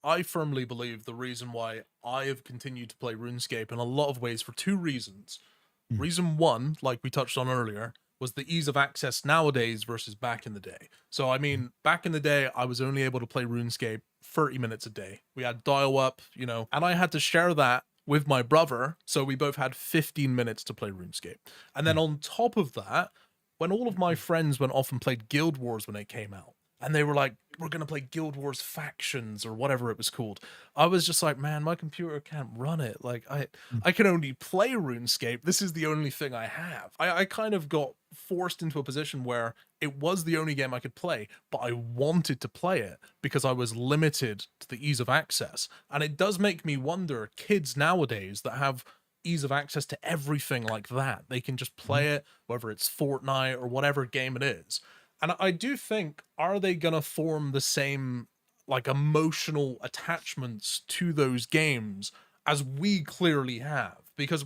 I firmly believe the reason why I have continued to play RuneScape in a lot of ways for two reasons. Reason one, like we touched on earlier, was the ease of access nowadays versus back in the day. So, I mean, back in the day, I was only able to play RuneScape 30 minutes a day. We had dial-up, you know, and I had to share that with my brother, so we both had 15 minutes to play RuneScape. And then on top of that, when all of my friends went off and played Guild Wars when it came out, and they were like, we're going to play Guild Wars Factions or whatever it was called, I was just like, man, my computer can't run it. Like, I can only play RuneScape. This is the only thing I have. I kind of got forced into a position where it was the only game I could play, but I wanted to play it because I was limited to the ease of access. And it does make me wonder, kids nowadays that have ease of access to everything like that, they can just play it, whether it's Fortnite or whatever game it is. And I do think, are they going to form the same like emotional attachments to those games as we clearly have? Because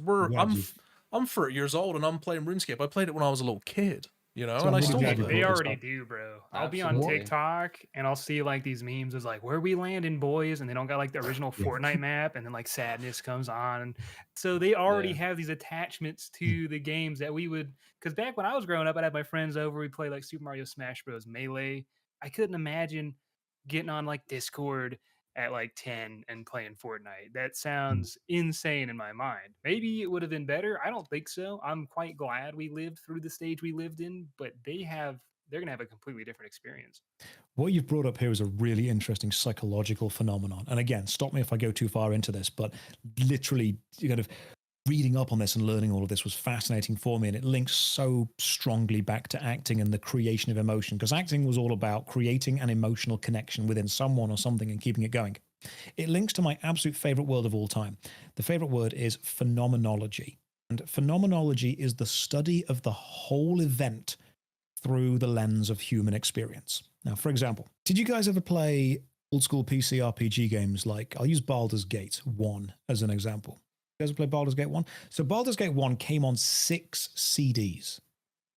I'm 30 years old and I'm playing RuneScape. I played it when I was a little kid, you know, So and I I'm still really love glad it. They already do, bro. I'll be on Absolutely. TikTok and I'll see like these memes as like, where we landing, boys, and they don't got like the original Fortnite map, and then like sadness comes on. And so they already have these attachments to the games that we would, because back when I was growing up, I'd have my friends over, we'd play like Super Mario Smash Bros. Melee. I couldn't imagine getting on like Discord at like 10 and playing Fortnite. That sounds insane in my mind. Maybe it would have been better. I don't think so. I'm quite glad we lived through the stage we lived in, but they're going to have a completely different experience. What you've brought up here is a really interesting psychological phenomenon. And again, stop me if I go too far into this, but literally kind of reading up on this and learning all of this was fascinating for me. And it links so strongly back to acting and the creation of emotion, because acting was all about creating an emotional connection within someone or something and keeping it going. It links to my absolute favorite word of all time. The favorite word is phenomenology. And phenomenology is the study of the whole event through the lens of human experience. Now, for example, did you guys ever play old school PC RPG games like, I'll use Baldur's Gate 1 as an example. You guys ever play Baldur's Gate 1? So Baldur's Gate 1 came on 6 CDs.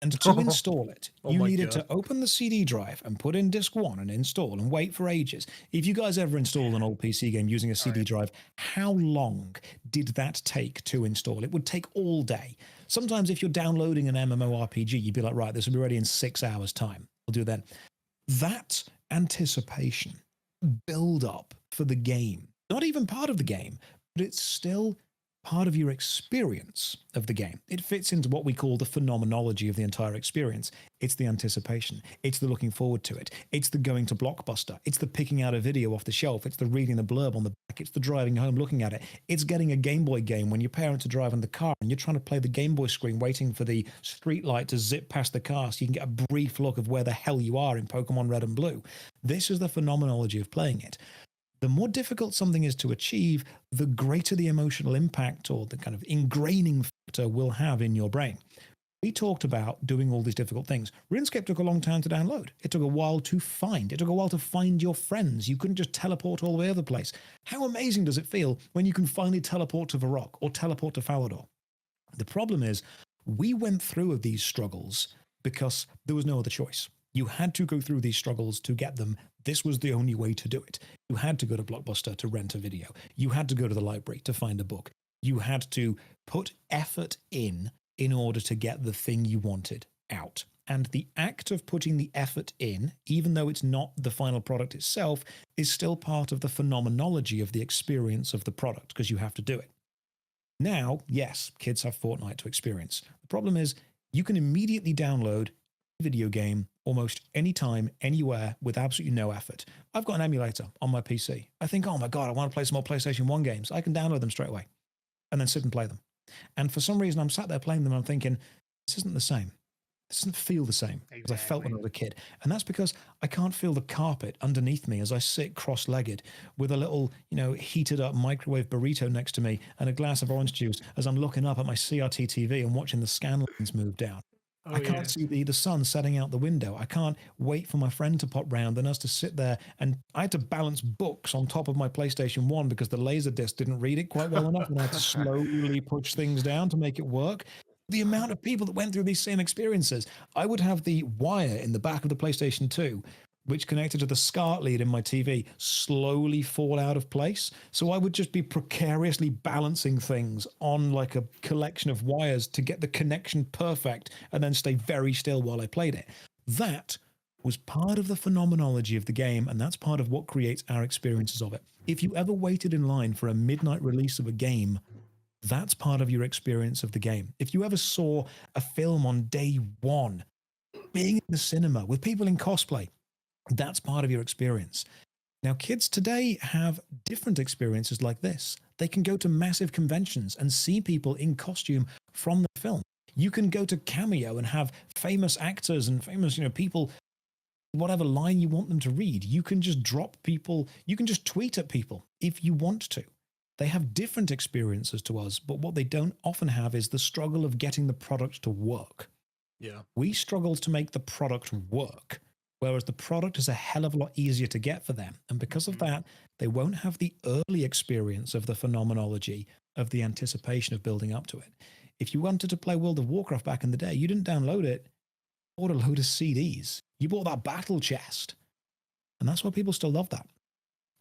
And to install it, you needed to open the CD drive and put in disc 1 and install and wait for ages. If you guys ever installed an old PC game using a CD drive, how long did that take to install? It would take all day. Sometimes if you're downloading an MMORPG, you'd be like, right, this will be ready in 6 hours' time. We'll do that. That anticipation, build up for the game, not even part of the game, but it's still part of your experience of the game. It fits into what we call the phenomenology of the entire experience. It's the anticipation. It's the looking forward to it. It's the going to Blockbuster. It's the picking out a video off the shelf. It's the reading the blurb on the back. It's the driving home looking at it. It's getting a Game Boy game when your parents are driving the car and you're trying to play the Game Boy screen waiting for the street light to zip past the car so you can get a brief look of where the hell you are in Pokemon Red and Blue. This is the phenomenology of playing it. The more difficult something is to achieve, the greater the emotional impact or the kind of ingraining factor will have in your brain. We talked about doing all these difficult things. RuneScape took a long time to download. It took a while to find. It took a while to find your friends. You couldn't just teleport all the way over the place. How amazing does it feel when you can finally teleport to Varrock or teleport to Falador? The problem is, we went through these struggles because there was no other choice. You had to go through these struggles to get them. This was the only way to do it. You had to go to Blockbuster to rent a video. You had to go to the library to find a book. You had to put effort in order to get the thing you wanted out. And the act of putting the effort in, even though it's not the final product itself, is still part of the phenomenology of the experience of the product, because you have to do it. Now, yes, kids have Fortnite to experience. The problem is, you can immediately download a video game almost anytime, anywhere, with absolutely no effort. I've got an emulator on my PC. I think, oh my God, I want to play some more PlayStation 1 games. I can download them straight away and then sit and play them. And for some reason, I'm sat there playing them and I'm thinking, this isn't the same. This doesn't feel the same as I felt when I was a kid. And that's because I can't feel the carpet underneath me as I sit cross-legged with a little, heated up microwave burrito next to me and a glass of orange juice as I'm looking up at my CRT TV and watching the scan lines move down. I can't see the sun setting out the window. I can't wait for my friend to pop round and us to sit there. And I had to balance books on top of my PlayStation 1 because the Laserdisc didn't read it quite well enough. And I had to slowly push things down to make it work. The amount of people that went through these same experiences. I would have the wire in the back of the PlayStation 2 which connected to the SCART lead in my TV, slowly fall out of place. So I would just be precariously balancing things on like a collection of wires to get the connection perfect and then stay very still while I played it. That was part of the phenomenology of the game, and that's part of what creates our experiences of it. If you ever waited in line for a midnight release of a game, that's part of your experience of the game. If you ever saw a film on day one, being in the cinema with people in cosplay, that's part of your experience. Now, kids today have different experiences like this. They can go to massive conventions and see people in costume from the film. You can go to Cameo and have famous actors and famous, people, whatever line you want them to read. You can just drop people. You can just tweet at people if you want to. They have different experiences to us, but what they don't often have is the struggle of getting the product to work. Yeah. We struggle to make the product work, whereas the product is a hell of a lot easier to get for them. And because of that, they won't have the early experience of the phenomenology of the anticipation of building up to it. If you wanted to play World of Warcraft back in the day, you didn't download it, you bought a load of CDs. You bought that battle chest. And that's why people still love that.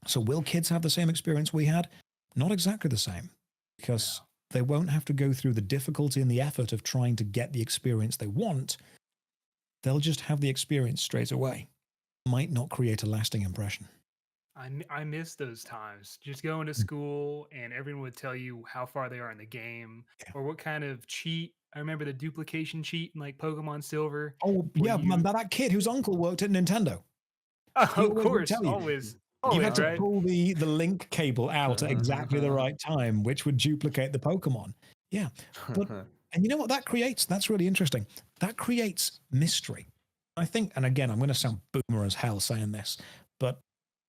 So will kids have the same experience we had? Not exactly the same, because they won't have to go through the difficulty and the effort of trying to get the experience they want. They'll just have the experience straight away. Might not create a lasting impression. I miss those times. Just going to school and everyone would tell you how far they are in the game or what kind of cheat. I remember the duplication cheat in like Pokemon Silver. Oh, yeah, man, that kid whose uncle worked at Nintendo. Oh, of course, always. You had to pull the link cable out at exactly the right time, which would duplicate the Pokemon. Yeah. But, and you know what that creates? That's really interesting. That creates mystery. I think, and again, I'm going to sound boomer as hell saying this, but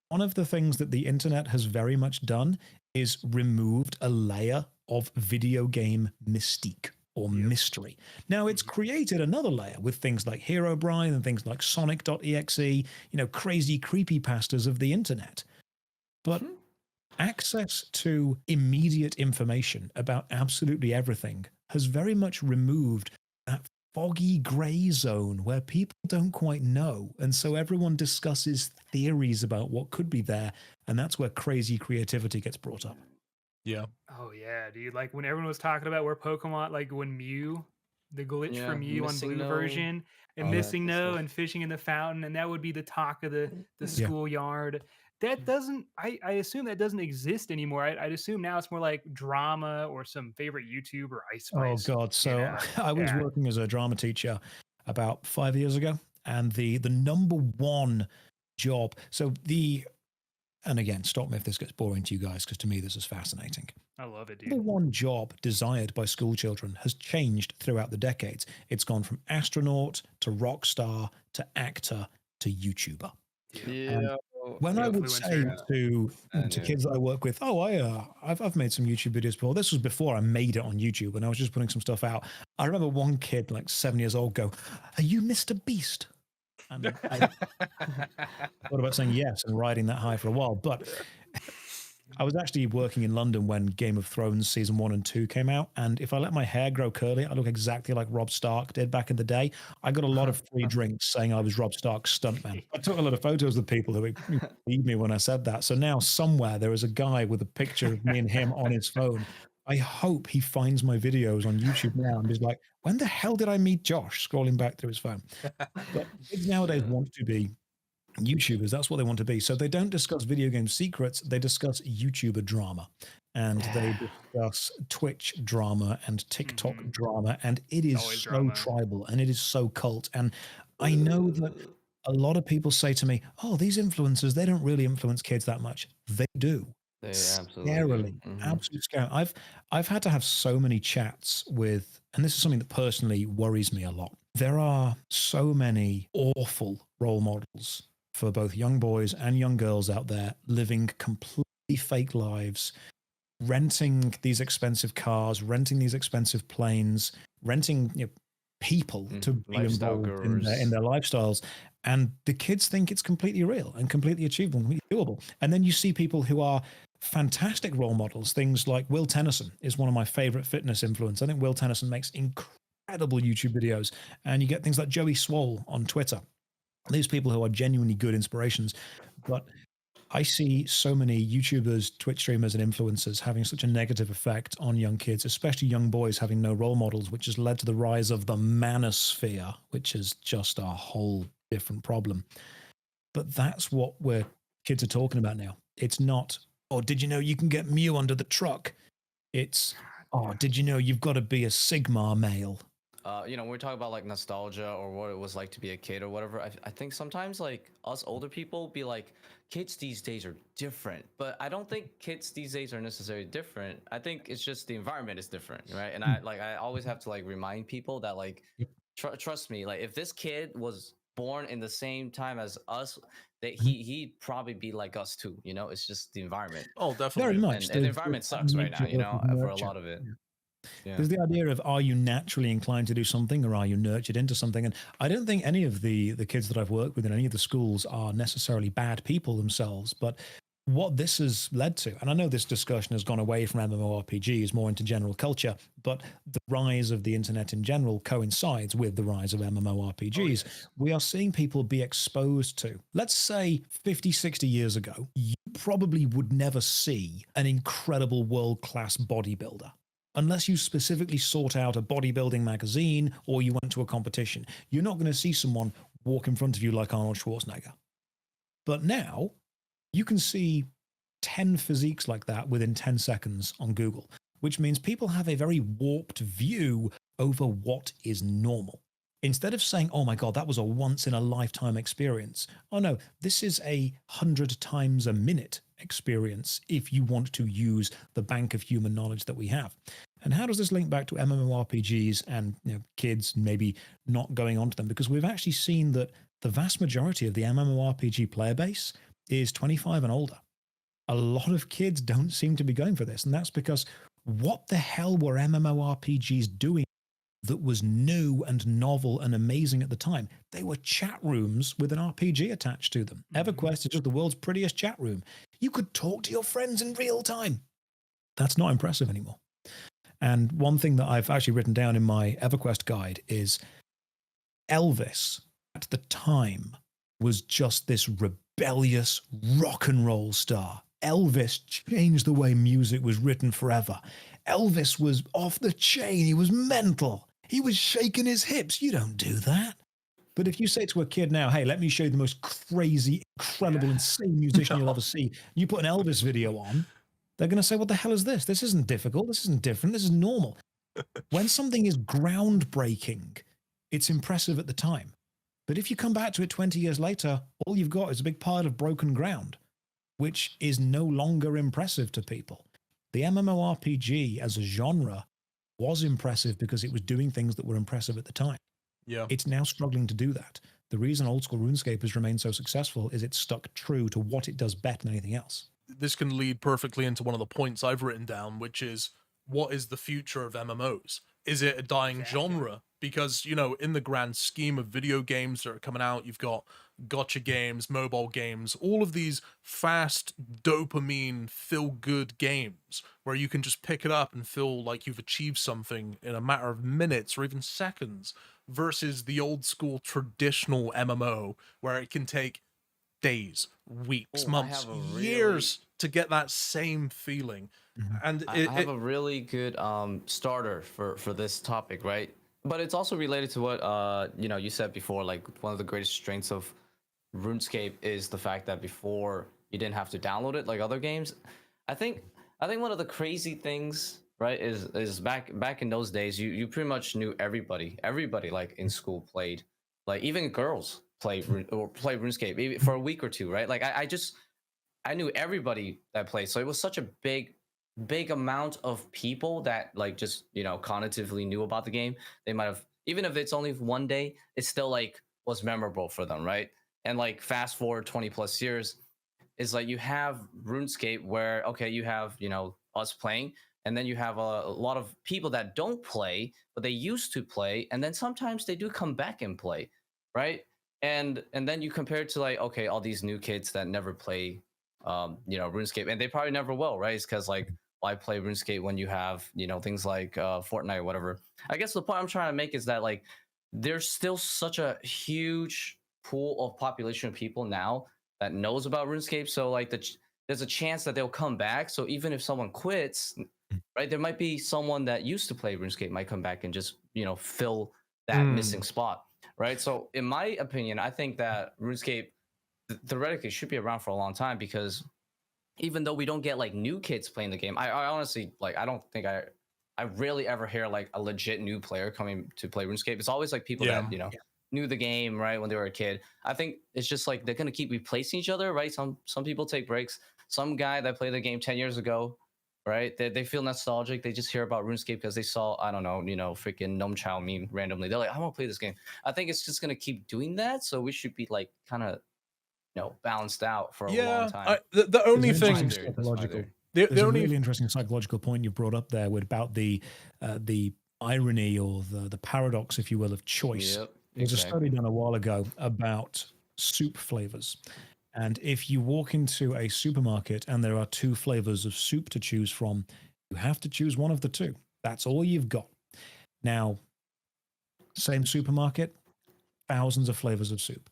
one of the things that the internet has very much done is removed a layer of video game mystique or mystery. Now, it's created another layer with things like Herobrine and things like Sonic.exe, crazy creepypastas of the internet. But access to immediate information about absolutely everything has very much removed that foggy gray zone where people don't quite know. And so everyone discusses theories about what could be there. And that's where crazy creativity gets brought up. Yeah. Oh yeah, dude. Like when everyone was talking about where Pokemon, like when Mew, the glitch for Mew on Blue version, and missing No and fishing in the fountain, and that would be the talk of the schoolyard. That doesn't. I assume that doesn't exist anymore. I'd assume now it's more like drama or some favorite YouTuber Ice Spice. Oh God! So I was working as a drama teacher about 5 years ago, and the number one job. And again, stop me if this gets boring to you guys, because to me this is fascinating. I love it, dude. The one job desired by school children has changed throughout the decades. It's gone from astronaut to rock star to actor to YouTuber. Yeah. When I would say to kids that I work with, I've made some YouTube videos before. This was before I made it on YouTube, and I was just putting some stuff out. I remember one kid, like 7 years old, go, "Are you Mr. Beast?" And I thought about saying yes and riding that high for a while. But I was actually working in London when Game of Thrones season 1 and 2 came out. And if I let my hair grow curly, I look exactly like Robb Stark did back in the day. I got a lot of free drinks saying I was Robb Stark's stuntman. I took a lot of photos with people who believed me when I said that. So now somewhere there is a guy with a picture of me and him on his phone. I hope he finds my videos on YouTube now and is like, when the hell did I meet Josh? Scrolling back through his phone. But kids nowadays want to be YouTubers. That's what they want to be. So they don't discuss video game secrets. They discuss YouTuber drama. And they discuss Twitch drama and TikTok drama. And it is always so drama. tribal and it is so cult. And I know that a lot of people say to me, oh, these influencers, they don't really influence kids that much. They do. They absolutely Scarily, absolutely scary. I've had to have so many chats with, and this is something that personally worries me a lot. There are so many awful role models for both young boys and young girls out there living completely fake lives, renting these expensive cars, renting these expensive planes, renting people to be involved in their lifestyles. And the kids think it's completely real and completely achievable and completely doable. And then you see people who are fantastic role models. Things like Will Tennyson is one of my favorite fitness influencers. I think Will Tennyson makes incredible YouTube videos. And you get things like Joey Swole on Twitter, these people who are genuinely good inspirations. But I see so many YouTubers, Twitch streamers, and influencers having such a negative effect on young kids, especially young boys having no role models, which has led to the rise of the manosphere, which is just a whole different problem. But that's what kids are talking about now. It's not, oh, did you know you can get Mew under the truck? It's, oh, did you know you've got to be a Sigmar male? When we talk about like nostalgia or what it was like to be a kid or whatever, I think sometimes like us older people be like, kids these days are different, but I don't think kids these days are necessarily different. I think it's just the environment is different, right? And I always have to like remind people that like, trust me, like if this kid was born in the same time as us, that he'd probably be like us too. It's just the environment. Oh, definitely. Very much. And the environment sucks right now, for a lot of it. Yeah. There's the idea of, are you naturally inclined to do something, or are you nurtured into something? And I don't think any of the kids that I've worked with in any of the schools are necessarily bad people themselves. But what this has led to, and I know this discussion has gone away from MMORPGs more into general culture, but the rise of the internet in general coincides with the rise of MMORPGs. Oh, yes. We are seeing people be exposed to, let's say 50, 60 years ago, you probably would never see an incredible world-class bodybuilder unless you specifically sought out a bodybuilding magazine or you went to a competition. You're not going to see someone walk in front of you like Arnold Schwarzenegger. But now you can see 10 physiques like that within 10 seconds on Google, which means people have a very warped view over what is normal. Instead of saying, oh my God, that was a once in a lifetime experience. Oh no, this is 100 times a minute experience if you want to use the bank of human knowledge that we have. And how does this link back to MMORPGs and kids maybe not going onto them? Because we've actually seen that the vast majority of the MMORPG player base is 25 and older. A lot of kids don't seem to be going for this. And that's because what the hell were MMORPGs doing that was new and novel and amazing at the time? They were chat rooms with an RPG attached to them. EverQuest is just the world's prettiest chat room. You could talk to your friends in real time. That's not impressive anymore. And one thing that I've actually written down in my EverQuest guide is Elvis at the time was just this rebellious rock and roll star. Elvis changed the way music was written forever. Elvis was off the chain. He was mental. He was shaking his hips. You don't do that. But if you say to a kid now, hey, let me show you the most crazy, incredible, insane musician you'll ever see, you put an Elvis video on, they're going to say, what the hell is this? This isn't difficult. This isn't different. This is normal. When something is groundbreaking, it's impressive at the time. But if you come back to it 20 years later, all you've got is a big pile of broken ground, which is no longer impressive to people. The MMORPG as a genre was impressive because it was doing things that were impressive at the time. Yeah. It's now struggling to do that. The reason old school RuneScape has remained so successful is it's stuck true to what it does better than anything else. This can lead perfectly into one of the points I've written down, which is, what is the future of MMOs? Is it a dying genre? Because, in the grand scheme of video games that are coming out, you've got gotcha games, mobile games, all of these fast dopamine feel-good games where you can just pick it up and feel like you've achieved something in a matter of minutes or even seconds, versus the old school traditional MMO where it can take days, weeks, months, years to get that same feeling. And I have a really good starter for this topic, right? But it's also related to what you said before. Like, one of the greatest strengths of RuneScape is the fact that before you didn't have to download it like other games. I think one of the crazy things, right, is back in those days, you pretty much knew everybody like in school played, like even girls play RuneScape even for a week or two, right? Like I knew everybody that played, so it was such a big amount of people that like just cognitively knew about the game. They might have, even if it's only one day, it still like was memorable for them, right? And like fast forward 20 plus years, is like you have RuneScape where okay, you have us playing, and then you have a lot of people that don't play but they used to play, and then sometimes they do come back and play, right? And then you compare it to like, okay, all these new kids that never play RuneScape, and they probably never will, right? It's because like, why play RuneScape when you have things like Fortnite or whatever. I guess the point I'm trying to make is that like there's still such a huge pool of population of people now that knows about RuneScape. So like there's a chance that they'll come back. So even if someone quits, right, there might be someone that used to play RuneScape might come back and just, you know, fill that missing spot, right? So in my opinion, I think that RuneScape theoretically should be around for a long time, because even though we don't get like new kids playing the game, I honestly, like, I don't think I rarely ever hear like a legit new player coming to play RuneScape. It's always like people that, you know, knew the game, right, when they were a kid. I think it's just like they're going to keep replacing each other, right? Some people take breaks. Some guy that played the game 10 years ago, right, they feel nostalgic. They just hear about RuneScape because they saw, I don't know, you know, freaking Gnome Chow meme randomly. They're like, I want to play this game. I think it's just going to keep doing that. So we should be like kind of, you know, balanced out for a long time. The only thing, there's a really interesting psychological point you brought up there about the irony or the paradox, if you will, of choice. Yep, There's a study done a while ago about soup flavors. And if you walk into a supermarket and there are 2 flavors of soup to choose from, you have to choose one of the 2. That's all you've got. Now, same supermarket, thousands of flavors of soup.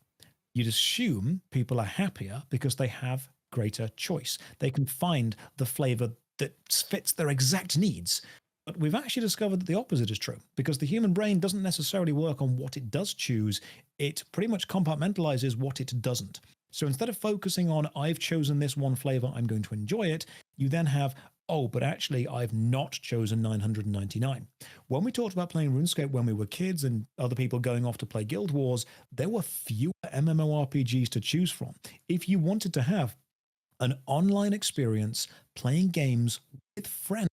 You'd assume people are happier because they have greater choice. They can find the flavor that fits their exact needs. But we've actually discovered that the opposite is true, because the human brain doesn't necessarily work on what it does choose. It pretty much compartmentalizes what it doesn't. So instead of focusing on, I've chosen this one flavor, I'm going to enjoy it, you then have, oh, but actually I've not chosen 999. When we talked about playing RuneScape when we were kids and other people going off to play Guild Wars, there were fewer MMORPGs to choose from. If you wanted to have an online experience playing games with friends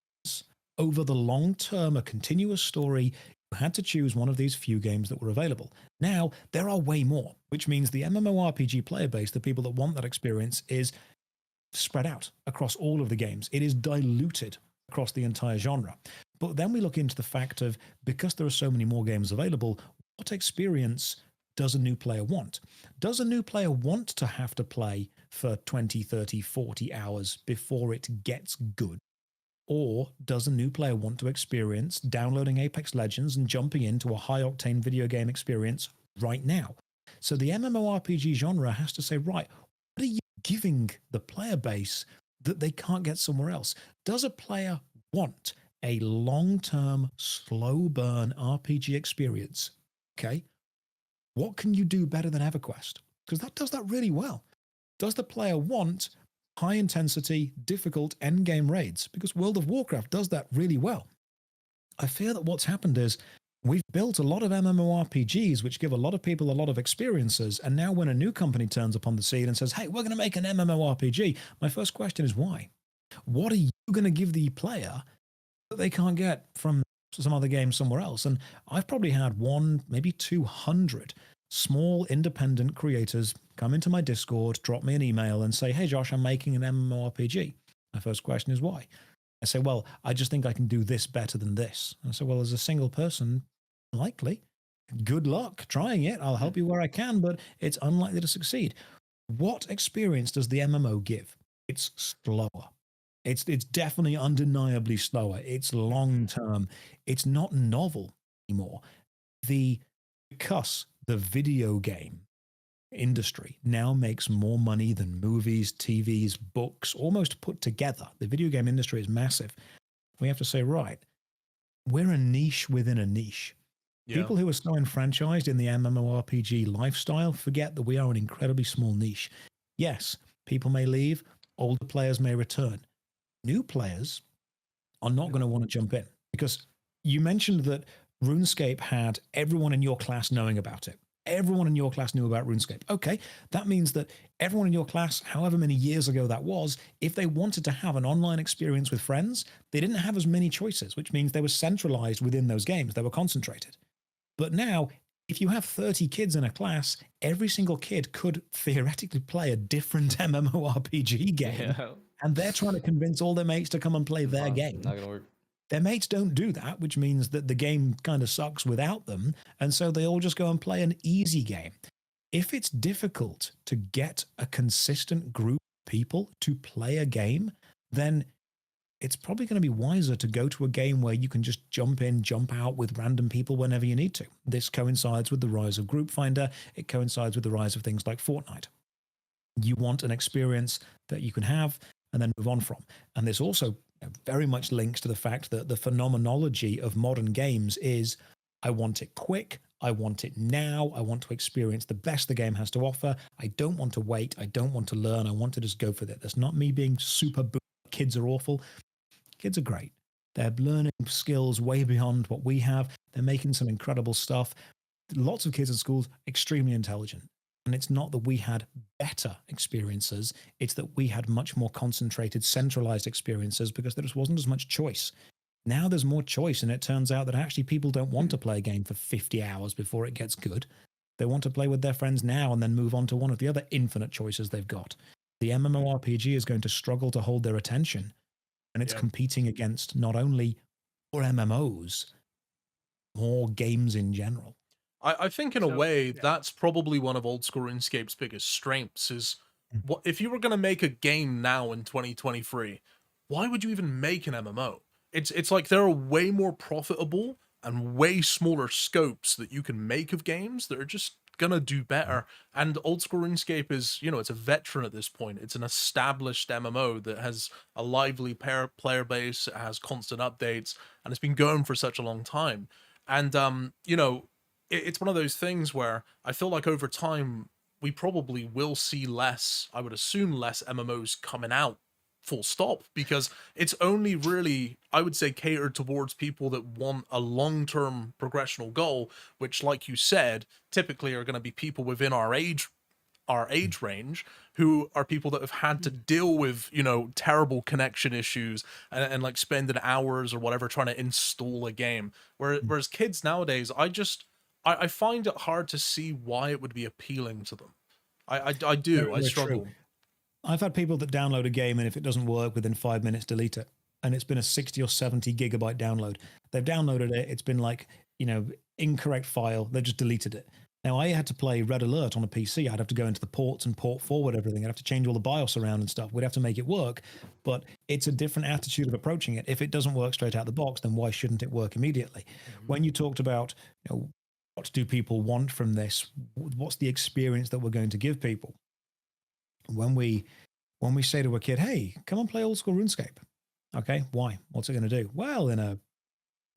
over the long term, a continuous story, you had to choose one of these few games that were available. Now, there are way more, which means the MMORPG player base, the people that want that experience, is spread out across all of the games. It is diluted across the entire genre. But then we look into the fact of, because there are so many more games available, what experience does a new player want? Does a new player want to have to play for 20, 30, 40 hours before it gets good? Or does a new player want to experience downloading Apex Legends and jumping into a high-octane video game experience right now? So the MMORPG genre has to say, right, what are you giving the player base that they can't get somewhere else? Does a player want a long-term, slow-burn RPG experience? Okay, what can you do better than EverQuest? Because that does that really well. Does the player want high-intensity, difficult endgame raids? Because World of Warcraft does that really well. I fear that what's happened is we've built a lot of MMORPGs which give a lot of people a lot of experiences, and now when a new company turns upon the scene and says, hey, we're going to make an MMORPG, my first question is why? What are you going to give the player that they can't get from some other game somewhere else? And I've probably had 100, maybe 200 small independent creators come into my Discord, drop me an email and say, hey, Josh, I'm making an MMORPG. My first question is why? I say, well, I just think I can do this better than this. I say, well, as a single person, likely. Good luck trying it. I'll help you where I can, but it's unlikely to succeed. What experience does the MMO give? It's slower. It's definitely undeniably slower. It's long-term. It's not novel anymore. Because the video game industry now makes more money than movies, TVs, books, almost put together. The video game industry is massive. We have to say, right, we're a niche within a niche. Yeah. People who are so enfranchised in the MMORPG lifestyle forget that we are an incredibly small niche. Yes, people may leave, older players may return. New players are not going to want to jump in, because you mentioned that RuneScape had everyone in your class knowing about it. Everyone in your class knew about RuneScape. Okay, that means that everyone in your class, however many years ago that was, if they wanted to have an online experience with friends, they didn't have as many choices, which means they were centralized within those games. They were concentrated. But now, if you have 30 kids in a class, every single kid could theoretically play a different MMORPG game. Yeah. And they're trying to convince all their mates to come and play their game. Not gonna work. Their mates don't do that, which means that the game kind of sucks without them. And so they all just go and play an easy game. If it's difficult to get a consistent group of people to play a game, then it's probably going to be wiser to go to a game where you can just jump in, jump out with random people whenever you need to. This coincides with the rise of Group Finder. It coincides with the rise of things like Fortnite. You want an experience that you can have and then move on from. And this also very much links to the fact that the phenomenology of modern games is, I want it quick, I want it now, I want to experience the best the game has to offer. I don't want to wait, I don't want to learn, I want to just go for it. That's not me being super kids are awful. Kids are great. They're learning skills way beyond what we have. They're making some incredible stuff. Lots of kids in schools, extremely intelligent. And it's not that we had better experiences. It's that we had much more concentrated, centralized experiences because there just wasn't as much choice. Now there's more choice, and it turns out that actually people don't want to play a game for 50 hours before it gets good. They want to play with their friends now and then move on to one of the other infinite choices they've got. The MMORPG is going to struggle to hold their attention, and it's competing against not only more MMOs, more games in general. I think in a way that's probably one of old school RuneScape's biggest strengths is what if you were going to make a game now in 2023, why would you even make an MMO? It's like there are way more profitable and way smaller scopes that you can make of games that are just gonna do better. And old school RuneScape is, you know, it's a veteran at this point. It's an established MMO that has a lively player base, it has constant updates, and it's been going for such a long time. And you know, it's one of those things where I feel like over time we probably will see less, I would assume less MMOs coming out, full stop, because it's only really, I would say, catered towards people that want a long-term progressional goal, which, like you said, typically are going to be people within our age range, who are people that have had to deal with, you know, terrible connection issues and like spending hours or whatever trying to install a game. Whereas kids nowadays, I find it hard to see why it would be appealing to them. I do. I struggle. True. I've had people that download a game and if it doesn't work within 5 minutes, delete it. And it's been a 60 or 70 gigabyte download. They've downloaded it. It's been like, you know, incorrect file. They've just deleted it. Now, I had to play Red Alert on a PC. I'd have to go into the ports and port forward everything. I'd have to change all the BIOS around and stuff. We'd have to make it work. But it's a different attitude of approaching it. If it doesn't work straight out the box, then why shouldn't it work immediately? When you talked about, you know, what do people want from this? What's the experience that we're going to give people? When we say to a kid, hey, come and play old school RuneScape. Okay, why? What's it going to do? Well, in a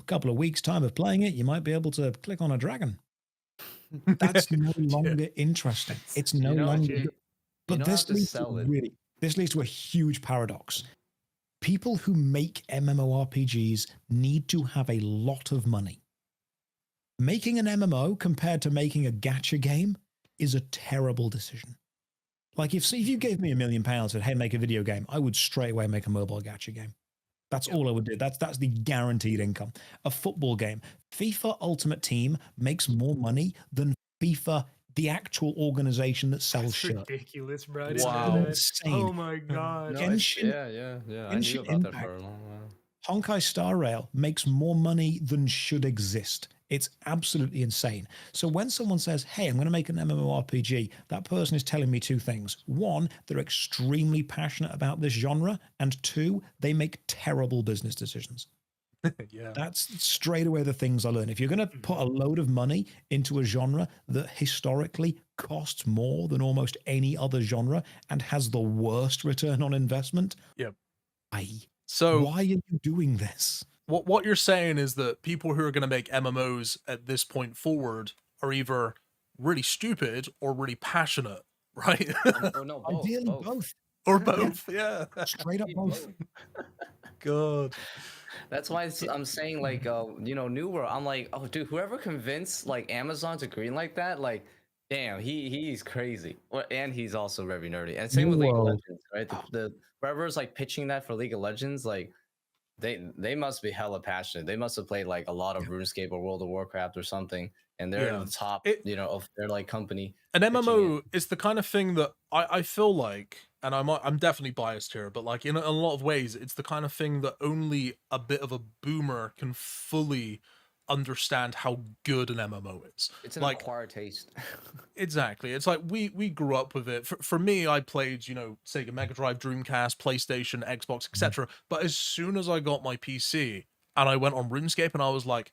couple of weeks' time of playing it, you might be able to click on a dragon. That's no longer interesting. It's no longer. But this leads to a huge paradox. People who make MMORPGs need to have a lot of money. Making an MMO compared to making a gacha game is a terrible decision. Like if you gave me £1 million and said, hey, make a video game, I would straight away make a mobile gacha game. That's all I would do. That's the guaranteed income. A football game. FIFA Ultimate Team makes more money than FIFA, the actual organization that sells shirts. Ridiculous, bro. Wow. Insane. Oh my god. Genshin, yeah. I knew about that for a long while. Honkai Star Rail makes more money than should exist. It's absolutely insane. So when someone says, hey, I'm going to make an MMORPG, that person is telling me two things. One, they're extremely passionate about this genre. And two, they make terrible business decisions. Yeah. That's straight away the things I learn. If you're going to put a load of money into a genre that historically costs more than almost any other genre and has the worst return on investment, so why are you doing this? What you're saying is that people who are going to make MMOs at this point forward are either really stupid or really passionate, right? Or no, both. Ideally, both. Or both, yeah. Straight up both. God. That's why I'm saying, like, you know, New World. I'm like, oh, dude, whoever convinced like Amazon to green like that, like, damn, he's crazy. And he's also very nerdy. And same with League of Legends, right? The whoever's like pitching that for League of Legends, like, they must be hella passionate. They must have played like a lot of RuneScape or World of Warcraft or something, and they're the top, you know, of their like company. An MMO is the kind of thing that I feel like, and I'm definitely biased here, but like in a lot of ways, it's the kind of thing that only a bit of a boomer can fully understand how good an MMO is. It's an like acquired taste. Exactly. It's like we grew up with it. For me, I played, Sega Mega Drive, Dreamcast, PlayStation, Xbox, etc. But as soon as I got my PC and I went on RuneScape, and I was like,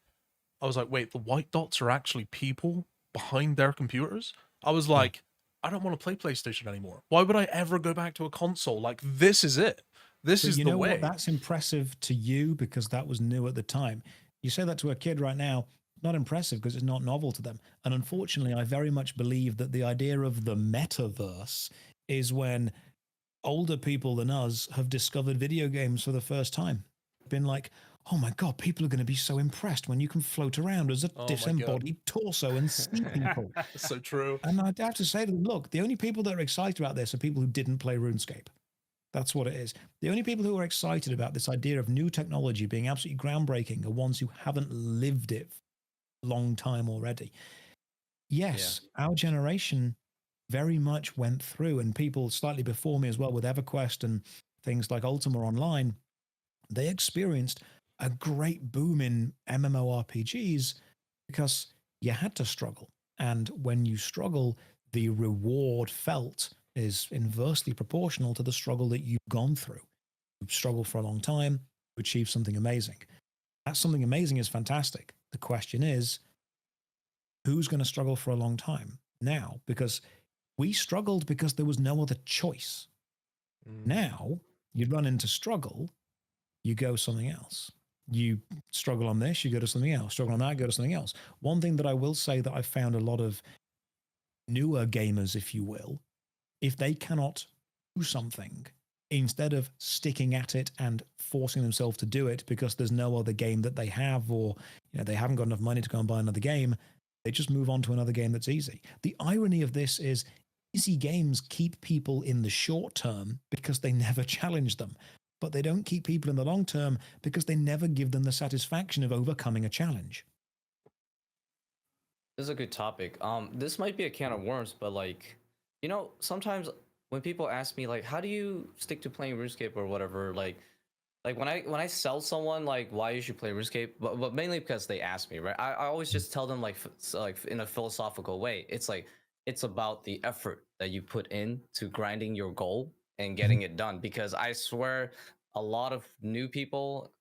wait, the white dots are actually people behind their computers? I was like, I don't want to play PlayStation anymore. Why would I ever go back to a console? Like, this is it. This is the way. What? That's impressive to you because that was new at the time. You say that to a kid right now, not impressive because it's not novel to them. And unfortunately, I very much believe that the idea of the metaverse is when older people than us have discovered video games for the first time. Been like, oh my God, people are going to be so impressed when you can float around as a disembodied torso and see people. So true. And I'd have to say to them, look, the only people that are excited about this are people who didn't play RuneScape. That's what it is. The only people who are excited about this idea of new technology being absolutely groundbreaking are ones who haven't lived it for a long time already. Yes, our generation very much went through, and people slightly before me as well with EverQuest and things like Ultima Online, they experienced a great boom in MMORPGs because you had to struggle. And when you struggle, the reward felt is inversely proportional to the struggle that you've gone through. You've struggled for a long time to achieve something amazing. That something amazing is fantastic. The question is, who's going to struggle for a long time now? Because we struggled because there was no other choice. Now, you run into struggle, you go something else. You struggle on this, you go to something else. Struggle on that, go to something else. One thing that I will say that I found a lot of newer gamers, if you will, if they cannot do something, instead of sticking at it and forcing themselves to do it because there's no other game that they have, or they haven't got enough money to go and buy another game, they just move on to another game that's easy. The irony of this is easy games keep people in the short term because they never challenge them, but they don't keep people in the long term because they never give them the satisfaction of overcoming a challenge. This is a good topic. This might be a can of worms, but sometimes when people ask me how do you stick to playing RuneScape or whatever, like when I sell someone why you should play RuneScape, but mainly because they ask me, right? I always just tell them like in a philosophical way. It's about the effort that you put in to grinding your goal and getting it done, because I swear a lot of new people,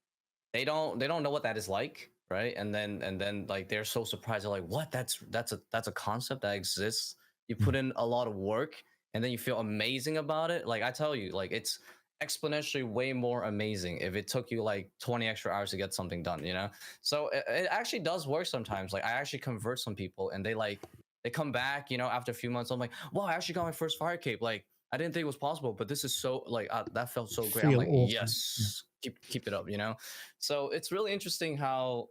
they don't know what that is like, right? And then they're so surprised. They're like, what? That's a concept that exists. You put in a lot of work and then you feel amazing about it. I tell you, it's exponentially way more amazing if it took you 20 extra hours to get something done, So it actually does work sometimes. I actually convert some people and they come back, after a few months. I'm like, wow, I actually got my first fire cape. I didn't think it was possible, but this is so that felt so great. I'm like, awesome. Yes, keep it up, So it's really interesting how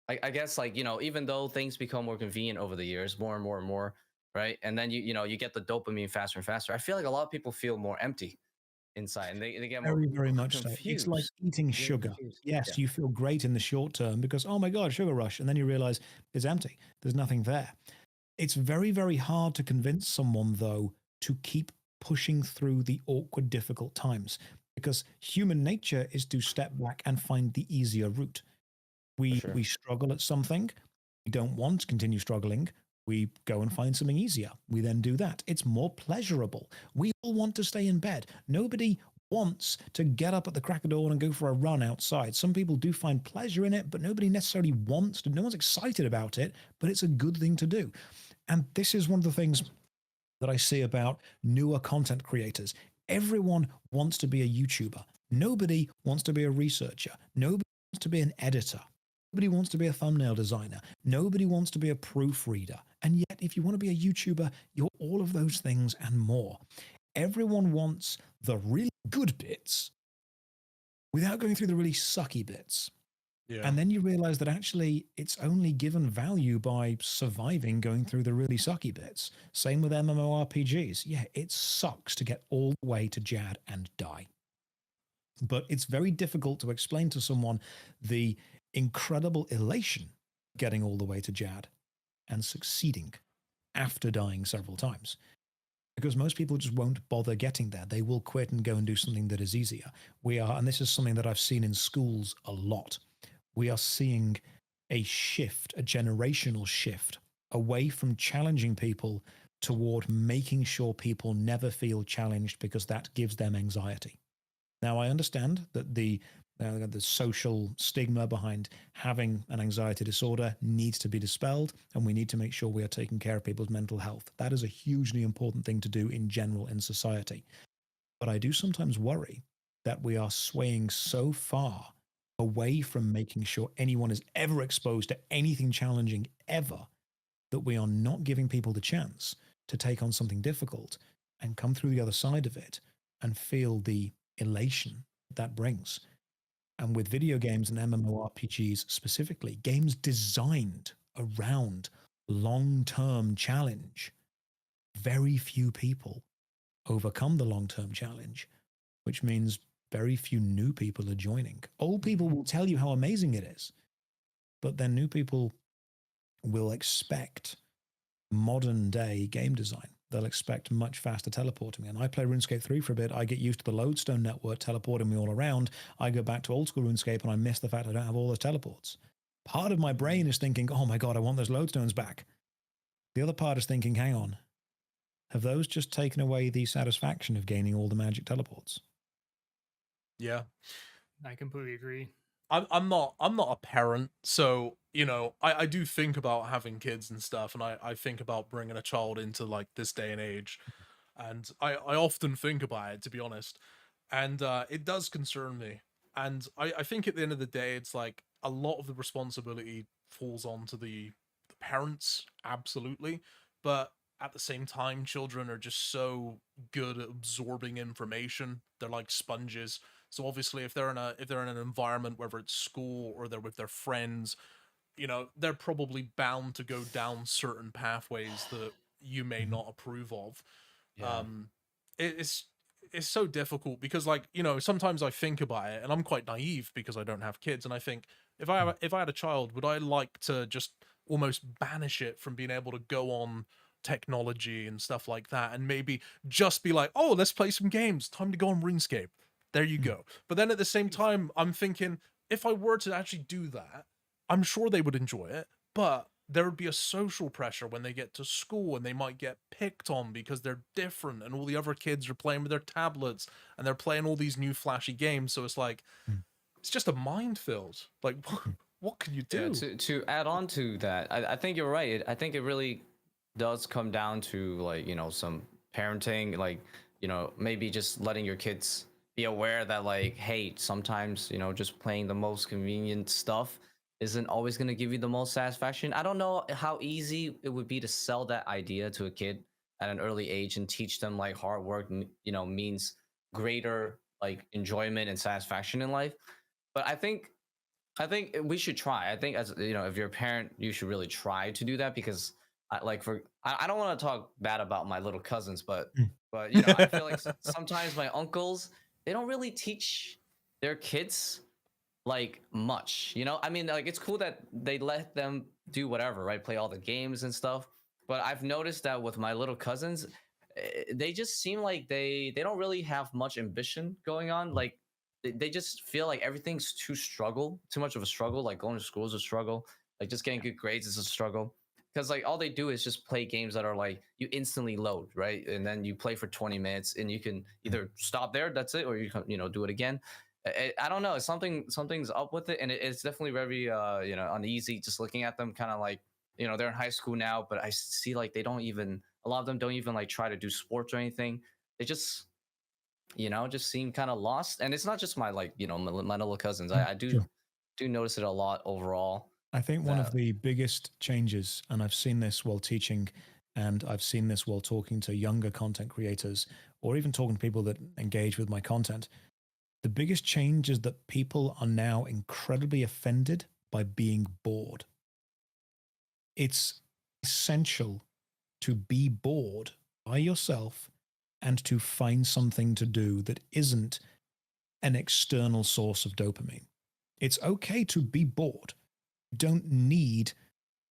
I guess even though things become more convenient over the years, more and more and more, right? And then you get the dopamine faster and faster. I feel like a lot of people feel more empty inside, and they get more very much confused. So. It's like eating sugar. Yes, you feel great in the short term because, oh my God, sugar rush. And then you realize it's empty. There's nothing there. It's very, very hard to convince someone, though, to keep pushing through the awkward, difficult times, because human nature is to step back and find the easier route. We struggle at something. We don't want to continue struggling. We go and find something easier. We then do that. It's more pleasurable. We all want to stay in bed. Nobody wants to get up at the crack of dawn and go for a run outside. Some people do find pleasure in it, but nobody necessarily wants to. No one's excited about it, but it's a good thing to do. And this is one of the things that I see about newer content creators. Everyone wants to be a YouTuber. Nobody wants to be a researcher. Nobody wants to be an editor. Nobody wants to be a thumbnail designer. Nobody wants to be a proofreader. And yet, if you want to be a YouTuber, you're all of those things and more. Everyone wants the really good bits without going through the really sucky bits. Yeah. And then you realize that actually it's only given value by surviving going through the really sucky bits. Same with MMORPGs. Yeah, it sucks to get all the way to Jad and die. But it's very difficult to explain to someone the incredible elation getting all the way to Jad and succeeding after dying several times. Because most people just won't bother getting there. They will quit and go and do something that is easier. And this is something that I've seen in schools a lot. We are seeing a shift, a generational shift away from challenging people toward making sure people never feel challenged because that gives them anxiety. Now, I understand that the social stigma behind having an anxiety disorder needs to be dispelled, and we need to make sure we are taking care of people's mental health. That is a hugely important thing to do in general in society. But I do sometimes worry that we are swaying so far away from making sure anyone is ever exposed to anything challenging ever, that we are not giving people the chance to take on something difficult and come through the other side of it and feel the elation that brings. And with video games and MMORPGs specifically, games designed around long-term challenge, very few people overcome the long-term challenge, which means very few new people are joining. Old people will tell you how amazing it is, but then new people will expect modern day game design. They'll expect much faster teleporting. And I play RuneScape 3 for a bit. I get used to the lodestone network teleporting me all around. I go back to old school RuneScape and I miss the fact I don't have all those teleports. Part of my brain is thinking, oh my God, I want those lodestones back. The other part is thinking, hang on, have those just taken away the satisfaction of gaining all the magic teleports? Yeah. I completely agree. I'm not a parent, so I do think about having kids and stuff, and I think about bringing a child into like this day and age, and I often think about it, to be honest, and it does concern me. And I think at the end of the day, it's like a lot of the responsibility falls onto the parents, absolutely, but at the same time, children are just so good at absorbing information. They're like sponges. So obviously, if they're in an environment, whether it's school or they're with their friends, they're probably bound to go down certain pathways that you may not approve of. Yeah. It's so difficult because, like, sometimes I think about it, and I'm quite naive because I don't have kids, and I think if I had a child, would I like to just almost banish it from being able to go on technology and stuff like that, and maybe just be like, oh, let's play some games, time to go on RuneScape, there you go. But then at the same time, I'm thinking, if I were to actually do that, I'm sure they would enjoy it, but there would be a social pressure when they get to school, and they might get picked on because they're different and all the other kids are playing with their tablets and they're playing all these new flashy games. So it's like, it's just a minefield. Like, what can you do? Yeah, to add on to that, I think you're right. I think it really does come down to, like, some parenting, like, maybe just letting your kids be aware that, like, hey, sometimes, just playing the most convenient stuff isn't always going to give you the most satisfaction. I don't know how easy it would be to sell that idea to a kid at an early age and teach them, like, hard work, means greater, like, enjoyment and satisfaction in life. But I think we should try. I think, as if you're a parent, you should really try to do that, because I don't want to talk bad about my little cousins, but I feel like sometimes my uncles, they don't really teach their kids like much. I mean, like, it's cool that they let them do whatever, right? Play all the games and stuff. But I've noticed that with my little cousins, they just seem like they don't really have much ambition going on. Like, they just feel like everything's too much of a struggle. Like, going to school is a struggle. Like, just getting good grades is a struggle. Because, like, all they do is just play games that are like, you instantly load, right? And then you play for 20 minutes and you can either stop there, that's it, or you can, do it again. I don't know. Something's up with it. And it's definitely very, uneasy just looking at them, kind of like, they're in high school now, but I see, like, a lot of them don't even, like, try to do sports or anything. They just, just seem kind of lost. And it's not just my, like, my little cousins. I do notice it a lot overall. I think one of the biggest changes, and I've seen this while teaching, and I've seen this while talking to younger content creators, or even talking to people that engage with my content, the biggest change is that people are now incredibly offended by being bored. It's essential to be bored by yourself and to find something to do that isn't an external source of dopamine. It's okay to be bored. Don't need,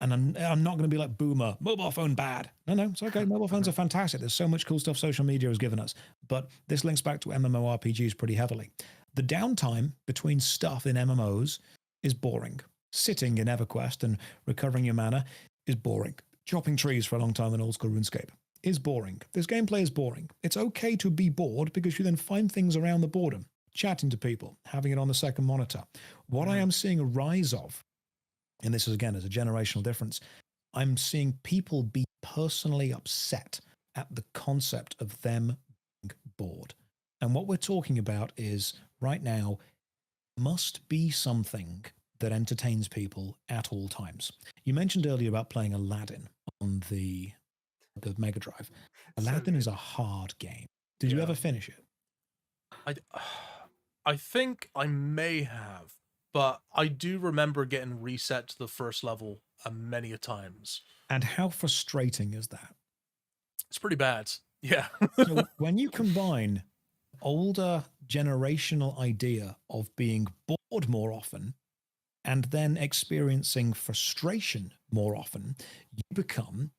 and I'm not going to be like boomer, mobile phone bad. No, it's okay. Mobile phones are fantastic. There's so much cool stuff social media has given us. But this links back to MMORPGs pretty heavily. The downtime between stuff in MMOs is boring. sitting in EverQuest and recovering your mana is boring. Chopping trees for a long time in old school RuneScape is boring. This gameplay is boring. It's okay to be bored because you then find things around the boredom, chatting to people, having it on the second monitor. What I am seeing a rise of, and this is again as a generational difference, I'm seeing people be personally upset at the concept of them being bored. And what we're talking about is right now must be something that entertains people at all times. You mentioned earlier about playing Aladdin on the Mega Drive. Aladdin is a hard game. Did you ever finish it? I think I may have, but I do remember getting reset to the first level many a times. And how frustrating is that? It's pretty bad. Yeah. So when you combine older generational idea of being bored more often and then experiencing frustration more often, you become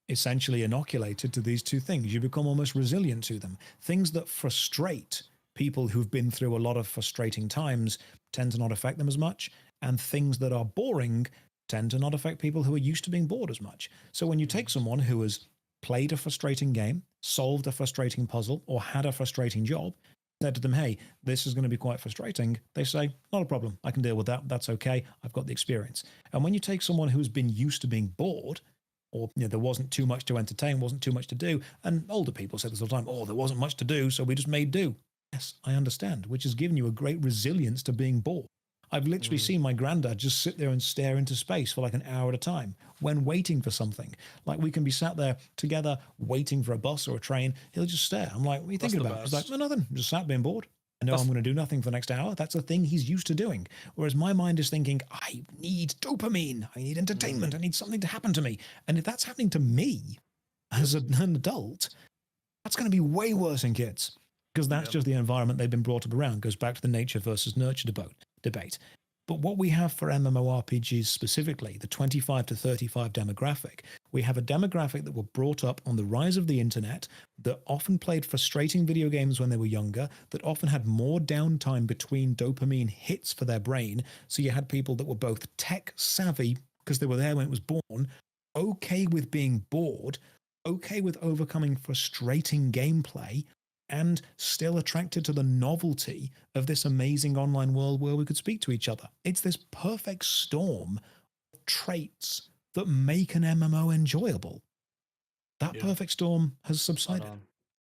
essentially inoculated to these two things. You become almost resilient to them. Things that frustrate people who've been through a lot of frustrating times tend to not affect them as much, and things that are boring tend to not affect people who are used to being bored as much. So when you take someone who has played a frustrating game, solved a frustrating puzzle, or had a frustrating job, said to them, hey, this is going to be quite frustrating, they say, not a problem, I can deal with that, that's okay, I've got the experience. And when you take someone who's been used to being bored, or there wasn't too much to entertain, wasn't too much to do, and older people say this all the time, oh, there wasn't much to do, so we just made do. Yes, I understand, which has given you a great resilience to being bored. I've literally seen my granddad just sit there and stare into space for like an hour at a time when waiting for something. Like we can be sat there together waiting for a bus or a train. He'll just stare. I'm like, what are you thinking about? He's like, no, nothing. I'm just sat being bored. I know I'm going to do nothing for the next hour. That's a thing he's used to doing. Whereas my mind is thinking, I need dopamine. I need entertainment. I need something to happen to me. And if that's happening to me as an adult, that's going to be way worse in kids. Because that's just the environment they've been brought up around. Goes back to the nature versus nurture debate. But what we have for MMORPGs specifically, the 25 to 35 demographic, we have a demographic that were brought up on the rise of the internet, that often played frustrating video games when they were younger, that often had more downtime between dopamine hits for their brain. So you had people that were both tech savvy, because they were there when it was born, okay with being bored, okay with overcoming frustrating gameplay, and still attracted to the novelty of this amazing online world where we could speak to each other. It's this perfect storm of traits that make an MMO enjoyable. That perfect storm has subsided.